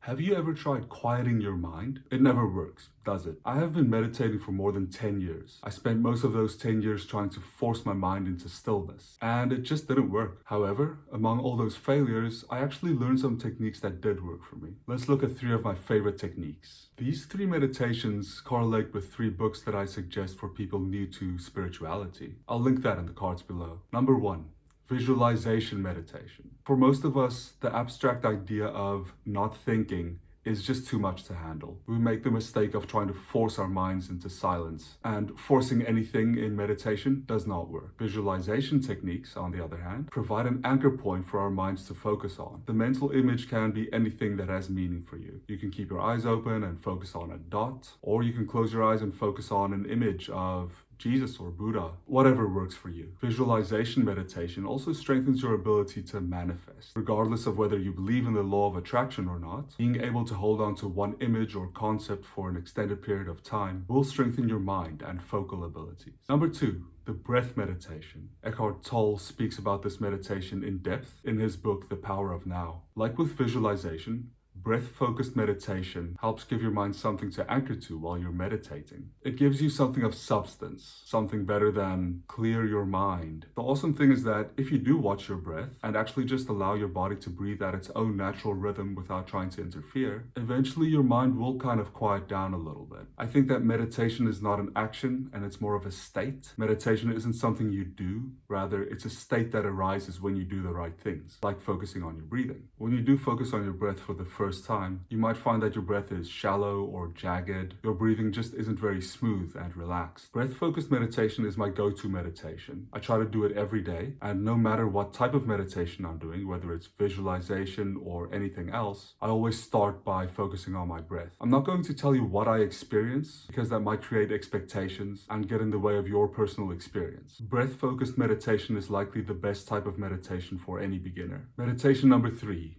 Have you ever tried quieting your mind? It never works, does it? I have been meditating for more than 10 years. I spent most of those 10 years trying to force my mind into stillness, and it just didn't work. However, among all those failures, I actually learned some techniques that did work for me. Let's look at 3 of my favorite techniques. These 3 meditations correlate with 3 books that I suggest for people new to spirituality. I'll link that in the cards below. Number 1. Visualization meditation. For most of us, the abstract idea of not thinking is just too much to handle. We make the mistake of trying to force our minds into silence, and forcing anything in meditation does not work. Visualization techniques, on the other hand, provide an anchor point for our minds to focus on. The mental image can be anything that has meaning for you. You can keep your eyes open and focus on a dot, or you can close your eyes and focus on an image of Jesus or Buddha, whatever works for you. Visualization meditation also strengthens your ability to manifest. Regardless of whether you believe in the law of attraction or not, being able to hold on to one image or concept for an extended period of time will strengthen your mind and focal abilities. Number 2. The breath meditation. Eckhart Tolle speaks about this meditation in depth in his book, The Power of Now. Like with visualization, breath-focused meditation helps give your mind something to anchor to while you're meditating. It gives you something of substance, something better than clear your mind. The awesome thing is that if you do watch your breath and actually just allow your body to breathe at its own natural rhythm without trying to interfere, eventually your mind will kind of quiet down a little bit. I think that meditation is not an action and it's more of a state. Meditation isn't something you do, rather it's a state that arises when you do the right things, like focusing on your breathing. When you do focus on your breath for the first time, you might find that your breath is shallow or jagged. Your breathing just isn't very smooth and relaxed. Breath-focused meditation is my go-to meditation. I try to do it every day, and no matter what type of meditation I'm doing, whether it's visualization or anything else, I always start by focusing on my breath. I'm not going to tell you what I experience, because that might create expectations and get in the way of your personal experience. Breath-focused meditation is likely the best type of meditation for any beginner. Meditation number 3.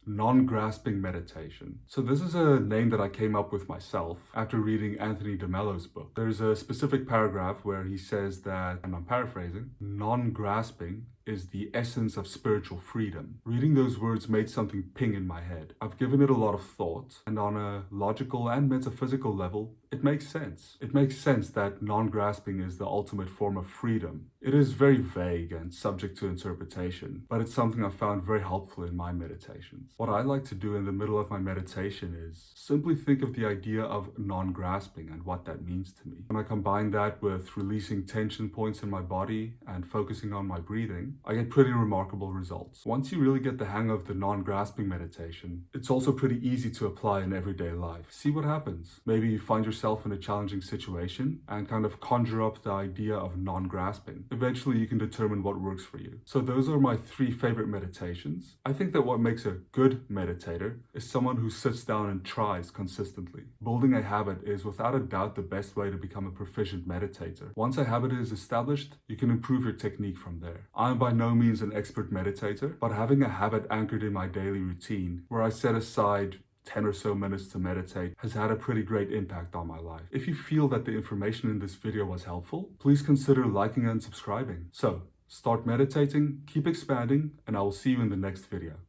Non-grasping meditation. So this is a name that I came up with myself after reading Anthony DeMello's book. There's a specific paragraph where he says that, and I'm paraphrasing, non-grasping is the essence of spiritual freedom. Reading those words made something ping in my head. I've given it a lot of thought, and on a logical and metaphysical level, it makes sense. It makes sense that non-grasping is the ultimate form of freedom. It is very vague and subject to interpretation, but it's something I've found very helpful in my meditations. What I like to do in the middle of my meditation is simply think of the idea of non-grasping and what that means to me. When I combine that with releasing tension points in my body and focusing on my breathing, I get pretty remarkable results. Once you really get the hang of the non-grasping meditation, it's also pretty easy to apply in everyday life. See what happens. Maybe you find yourself in a challenging situation and kind of conjure up the idea of non-grasping. Eventually you can determine what works for you. So those are my 3 favorite meditations. I think that what makes a good meditator is someone who sits down and tries consistently. Building a habit is without a doubt the best way to become a proficient meditator. Once a habit is established, you can improve your technique from there. I'm by no means an expert meditator, but having a habit anchored in my daily routine where I set aside 10 or so minutes to meditate has had a pretty great impact on my life. If you feel that the information in this video was helpful, please consider liking and subscribing. So, start meditating, keep expanding, and I will see you in the next video.